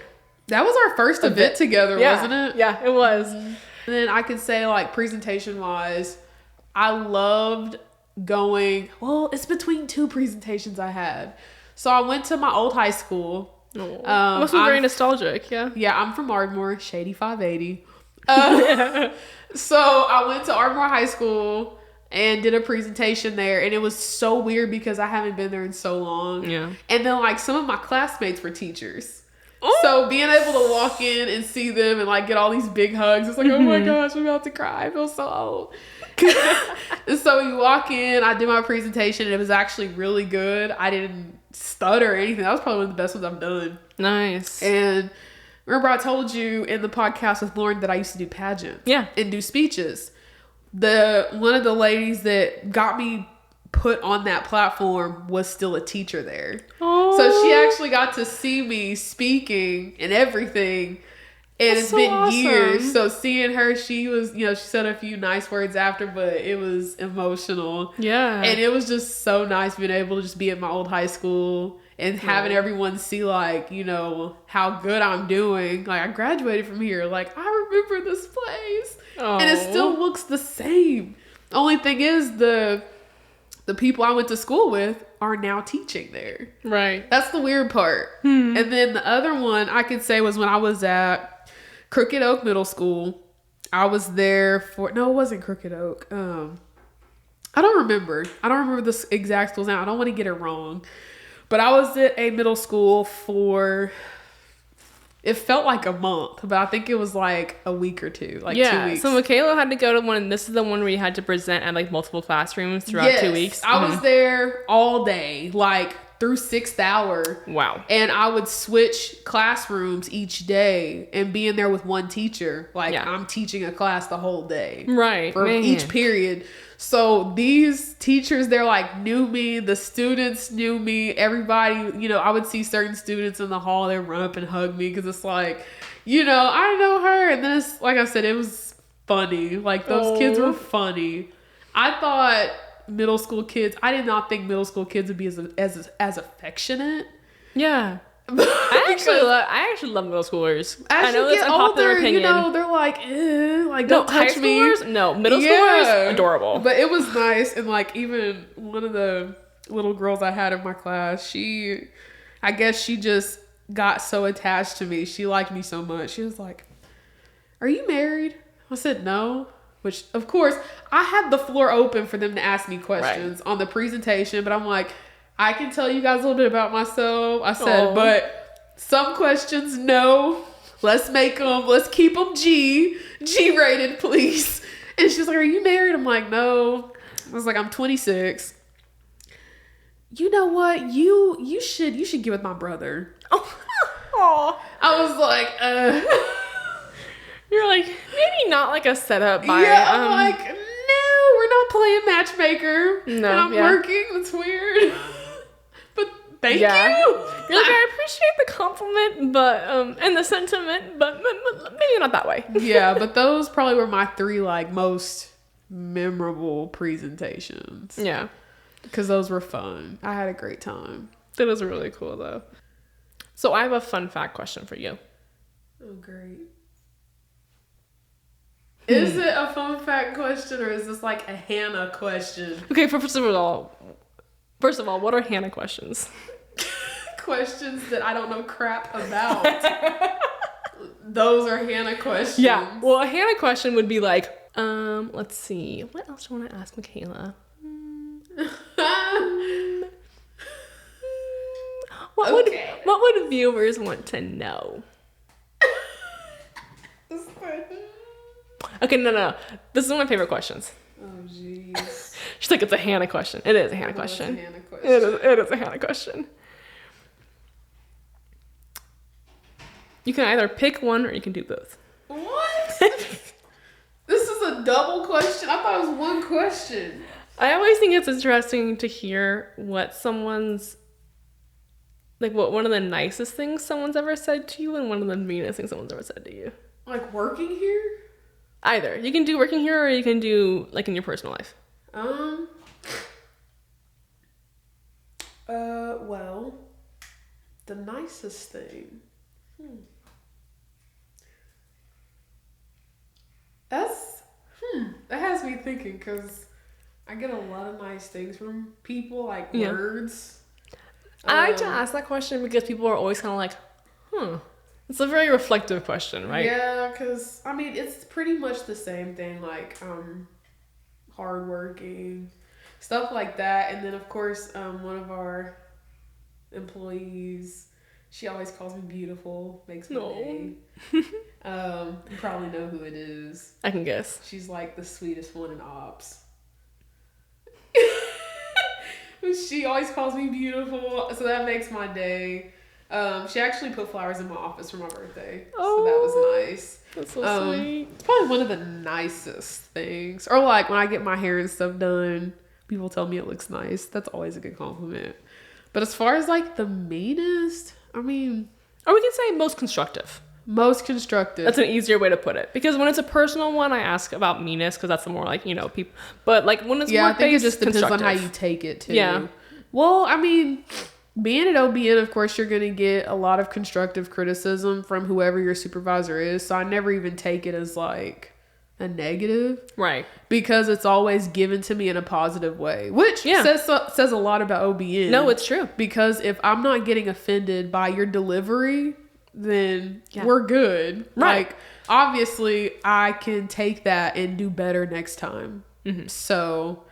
was our first event together, wasn't it? Yeah, it was. And then I could say, like, presentation wise, I loved going, well, it's between two presentations I had. So I went to my old high school. Must be very nostalgic, yeah. Yeah, I'm from Ardmore, Shady 580. So I went to Ardmore High School and did a presentation there, and it was so weird because I haven't been there in so long. Yeah. And then, like, some of my classmates were teachers. Ooh. So being able to walk in and see them and, like, get all these big hugs, it's like, oh my gosh, I'm about to cry. I feel so old. And so you walk in, I did my presentation, and it was actually really good. I didn't stutter or anything. That was probably one of the best ones I've done. Nice. And remember I told you in the podcast with Lauren that I used to do pageants. Yeah. And do speeches. One of the ladies that got me put on that platform was still a teacher there. Oh. So she actually got to see me speaking and everything. And it's been awesome. years. So seeing her, she was, you know, she said a few nice words after, but it was emotional. Yeah. And it was just so nice being able to just be at my old high school and having everyone see, like, you know, how good I'm doing. Like, I graduated from here. Like, I remember this place. Oh. And it still looks the same. Only thing is the people I went to school with are now teaching there. Right. That's the weird part. And then the other one I could say was when I was at Crooked Oak Middle School. I was there no, it wasn't Crooked Oak. I don't remember the exact school's name. I don't want to get it wrong. But I was at a middle school it felt like a month, but I think it was like a week or two, 2 weeks. So Makayla had to go to one. This is the one where you had to present at like multiple classrooms throughout 2 weeks. I was there all day, like through 6th hour. Wow. And I would switch classrooms each day and be in there with one teacher. Like, I'm teaching a class the whole day. Right. For each period. So these teachers, they're like, knew me. The students knew me. Everybody, you know, I would see certain students in the hall. They'd run up and hug me because it's like, you know, I know her. And then it's, like I said, it was funny. Like, those kids were funny. I thought middle school kids, I did not think middle school kids would be as affectionate. Yeah. I actually love middle schoolers. As I know you that's get unpopular older, opinion. you know, they're like, like, don't touch me. Schoolers? No, middle schoolers, adorable. But it was nice. And like, even one of the little girls I had in my class, I guess she just got so attached to me. She liked me so much. She was like, are you married? I said, no. Which, of course, I had the floor open for them to ask me questions on the presentation. But I'm like, I can tell you guys a little bit about myself. I said, but some questions, no. Let's keep them G-rated, please. And she's like, are you married? I'm like, no. I was like, I'm 26. You know what? You should get with my brother. Oh. I was like, You're like, maybe not like a setup by... Yeah, I'm like, no, we're not playing matchmaker. No, and I'm working. That's weird. But thank you. You're like, I appreciate the compliment, but and the sentiment, but maybe not that way. Yeah, but those probably were my 3 like most memorable presentations. Yeah, because those were fun. I had a great time. That was really cool though. So I have a fun fact question for you. Oh, great. Is it a fun fact question or is this like a Hannah question? Okay, first of all, what are Hannah questions? Questions that I don't know crap about. Those are Hannah questions. Yeah. Well, a Hannah question would be like, let's see. What else do I want to ask Makayla? What would viewers want to know? Okay, no. This is one of my favorite questions. Oh, jeez. She's like, it's a Hannah question. It is a Hannah question. It is a Hannah question. You can either pick one or you can do both. What? This is a double question? I thought it was one question. I always think it's interesting to hear what someone's, like, what one of the nicest things someone's ever said to you and one of the meanest things someone's ever said to you. Like working here? Either. You can do working here or you can do, like, in your personal life. Well, the nicest thing. That has me thinking, because I get a lot of nice things from people, like words. I like to ask that question because people are always kind of like, It's a very reflective question, right? Yeah, because, I mean, it's pretty much the same thing, like, hardworking, stuff like that. And then, of course, one of our employees, she always calls me beautiful, makes my day. You probably know who it is. I can guess. She's like the sweetest one in ops. She always calls me beautiful, so that makes my day. She actually put flowers in my office for my birthday, so that was nice. That's so sweet. It's probably one of the nicest things. Or like when I get my hair and stuff done, people tell me it looks nice. That's always a good compliment. But as far as like the meanest, I mean, or we can say most constructive. Most constructive. That's an easier way to put it. Because when it's a personal one, I ask about meanness because that's the more like, people. But like when it's I think it just depends on how you take it too. Yeah. Well, I mean, being at OBN, of course, you're going to get a lot of constructive criticism from whoever your supervisor is. So I never even take it as like a negative. Right. Because it's always given to me in a positive way, which says a lot about OBN. No, it's true. Because if I'm not getting offended by your delivery, then we're good. Right. Like, obviously, I can take that and do better next time. Mm-hmm. So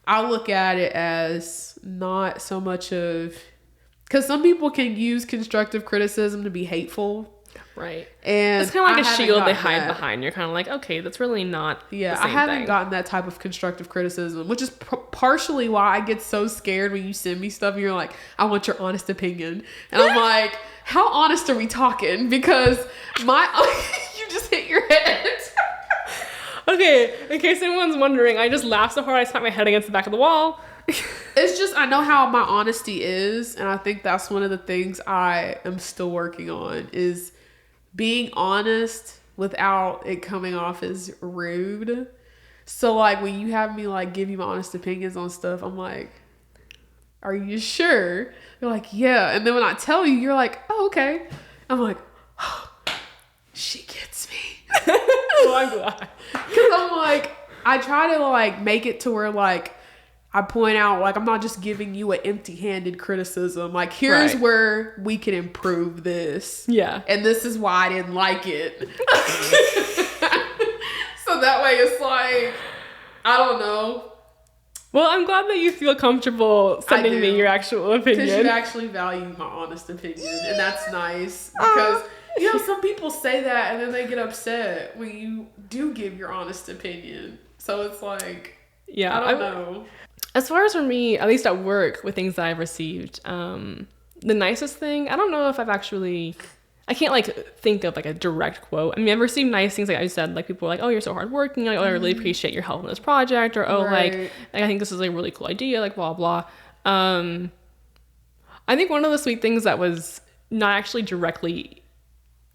I look at it as not so much of... Because some people can use constructive criticism to be hateful. Right. And it's kind of like a shield they hide behind. You're kind of like, okay, that's really not the same I haven't gotten that type of constructive criticism, which is partially why I get so scared when you send me stuff and you're like, I want your honest opinion. And I'm like, how honest are we talking? Because you just hit your head. Okay, in case anyone's wondering, I just laughed so hard I smacked my head against the back of the wall. It's just, I know how my honesty is, and I think that's one of the things I am still working on, is being honest without it coming off as rude. So like when you have me like give you my honest opinions on stuff, I'm like, are you sure? You're like, yeah. And then when I tell you, you're like, oh, okay. I'm like, oh, she gets me. Oh, I'm glad. Because I'm like, I try to like make it to where like I point out, like, I'm not just giving you an empty-handed criticism. Like, here's where we can improve this. Yeah. And this is why I didn't like it. So that way it's like, I don't know. Well, I'm glad that you feel comfortable sending me your actual opinion. Because you actually value my honest opinion. And that's nice. Because, some people say that and then they get upset when you do give your honest opinion. So it's like, I don't know. As far as for me, at least at work, with things that I've received, the nicest thing, I don't know if I can't like think of like a direct quote. I mean, I've received nice things, like I said, like people are like, oh, you're so hardworking, like, oh, I really appreciate your help in this project, or oh, like I think this is a really cool idea, like blah, blah. I think one of the sweet things that was not actually directly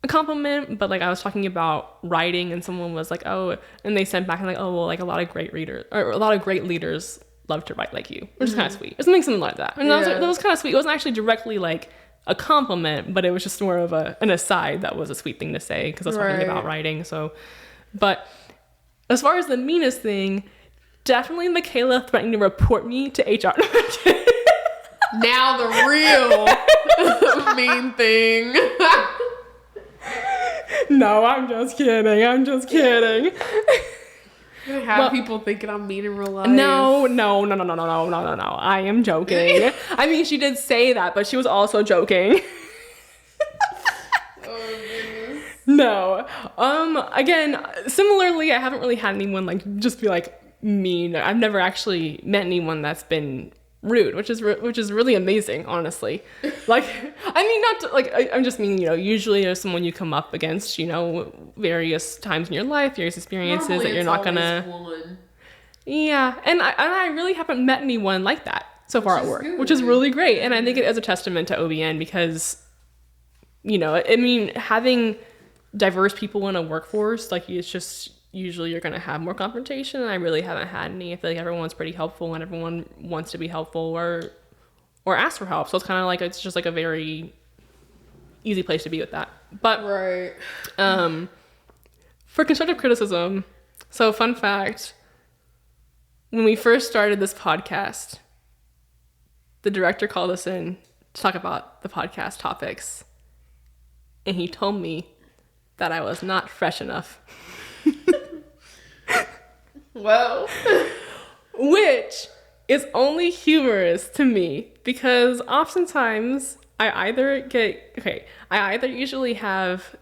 a compliment, but like I was talking about writing and someone was like, oh, and they sent back and like, oh, well, like a lot of great leaders love to write like you, which is kind of sweet. It was something like that. And that was kind of sweet. It wasn't actually directly like a compliment, but it was just more of an aside that was a sweet thing to say because I was talking about writing. So, but as far as the meanest thing, definitely Makayla threatening to report me to HR. Now the real mean thing. No, I'm just kidding. Have people thinking I'm mean in real life. No. I am joking. I mean, she did say that, but she was also joking. Oh, goodness. No. Again, similarly, I haven't really had anyone like just be like mean. I've never actually met anyone that's been rude, which is really amazing, honestly. Like, I mean, not to, like I'm just mean, usually there's someone you come up against, various times in your life, various experiences Normally that you're not gonna. One. Yeah, and I really haven't met anyone like that so far at work, good. which is really great, and I think it is a testament to OBN because, I mean, having diverse people in a workforce, like it's just usually you're going to have more confrontation, and I really haven't had any. I feel like everyone's pretty helpful and everyone wants to be helpful or ask for help, so it's kind of like it's just like a very easy place to be with that. But right. For constructive criticism, so fun fact, when we first started this podcast, the director called us in to talk about the podcast topics, and he told me that I was not fresh enough. Well, which is only humorous to me because oftentimes I either usually have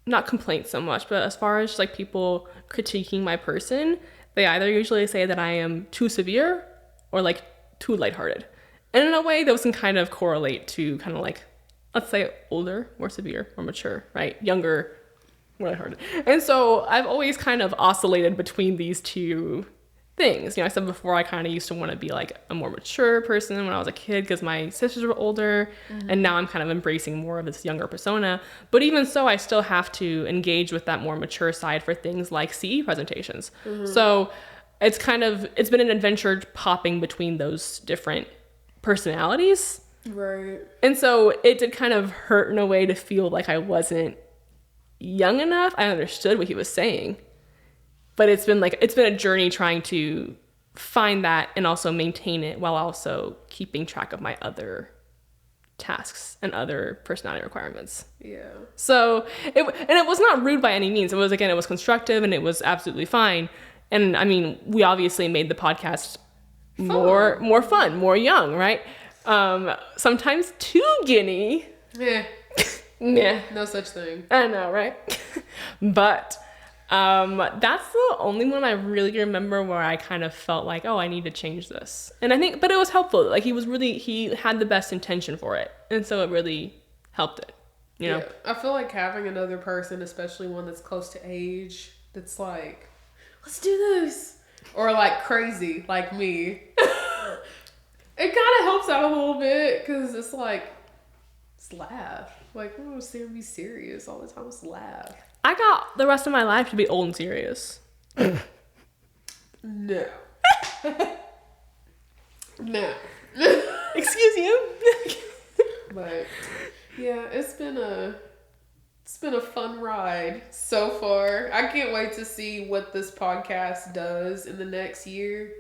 not complaints so much, but as far as like people critiquing my person, they either usually say that I am too severe or like too lighthearted. And in a way, those can kind of correlate to kind of like, let's say older, more severe, more mature, right? Younger, more lighthearted. And so I've always kind of oscillated between these two things. I said before I kind of used to want to be like a more mature person when I was a kid because my sisters were older, and now I'm kind of embracing more of this younger persona. But even so, I still have to engage with that more mature side for things like CE presentations. So it's been an adventure popping between those different personalities. Right. And so it did kind of hurt in a way to feel like I wasn't young enough. I understood what he was saying, but it's been a journey trying to find that and also maintain it while also keeping track of my other tasks and other personality requirements. Yeah. So it was not rude by any means. It was constructive and it was absolutely fine. And I mean, we obviously made the podcast more fun, more young, right? Sometimes too guinea. Yeah. Yeah. No such thing. I know, right? But that's the only one I really remember where I kind of felt like, oh, I need to change this. And I think, but it was helpful. Like he had the best intention for it. And so it really helped it, Yeah. I feel like having another person, especially one that's close to age, that's like, let's do this. Or like crazy, like me. It kind of helps out a little bit because it's like, let's laugh. Like, we don't sit here and be serious all the time. Let's laugh. I got the rest of my life to be old and serious. No. No. Excuse you. But yeah, it's been a fun ride so far. I can't wait to see what this podcast does in the next year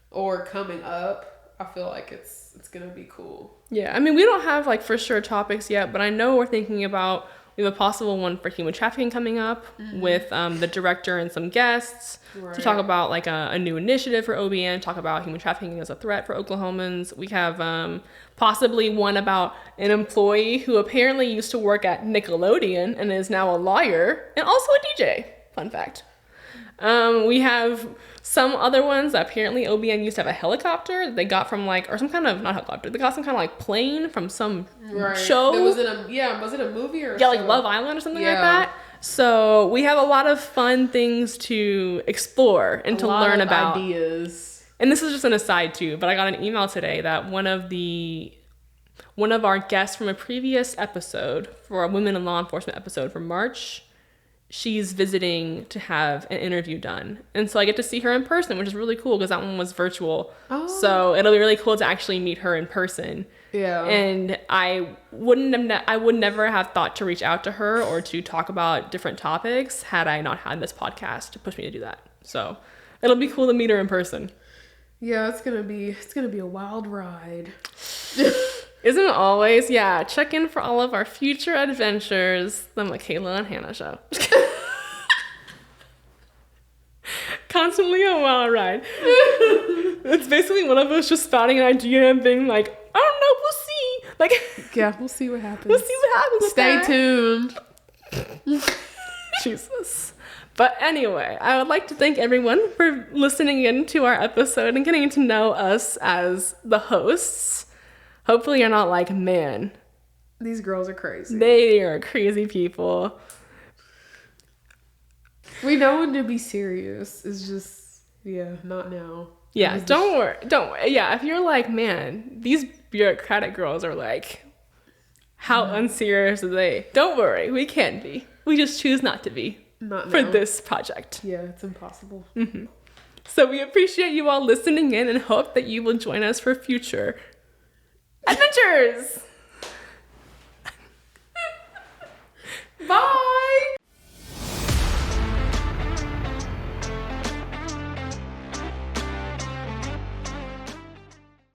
or coming up. I feel like it's gonna be cool. Yeah, I mean, we don't have like for sure topics yet, but I know we're thinking about, we have a possible one for human trafficking coming up with the director and some guests to talk about like a new initiative for OBN, talk about human trafficking as a threat for Oklahomans. We have possibly one about an employee who apparently used to work at Nickelodeon and is now a lawyer and also a DJ. Fun fact. We have some other ones that apparently OBN used to have a helicopter that they got from like, or some kind of, not helicopter, they got some kind of like plane from some show. Was it a movie or like Love Island or something like that? So we have a lot of fun things to explore and to learn about. Ideas. And this is just an aside too, but I got an email today that one of our guests from a previous episode for a Women in Law Enforcement episode from March, she's visiting to have an interview done. And so I get to see her in person, which is really cool because that one was virtual. Oh. So it'll be really cool to actually meet her in person. Yeah. And I would never have thought to reach out to her or to talk about different topics had I not had this podcast to push me to do that. So it'll be cool to meet her in person. Yeah, it's gonna be a wild ride. Isn't it always? Yeah, check in for all of our future adventures. The Makayla and Hannah show. constantly a wild ride. It's basically one of us just spouting an idea and being like, I don't know, we'll see. Like, Yeah, we'll see what happens. we'll see what happens. with Stay that. tuned. Jesus. But anyway, I would like to thank everyone for listening in to our episode and getting to know us as the hosts. Hopefully you're not like, man, These girls are crazy. they are crazy people. We know when to be serious. It's just, not now. Yeah, don't worry. Yeah, if you're like, man, these bureaucratic girls are like, how unserious are they? Don't worry, we can be. We just choose not to be. Not For now. this project. Yeah, it's impossible. So we appreciate you all listening in and hope that you will join us for future adventures.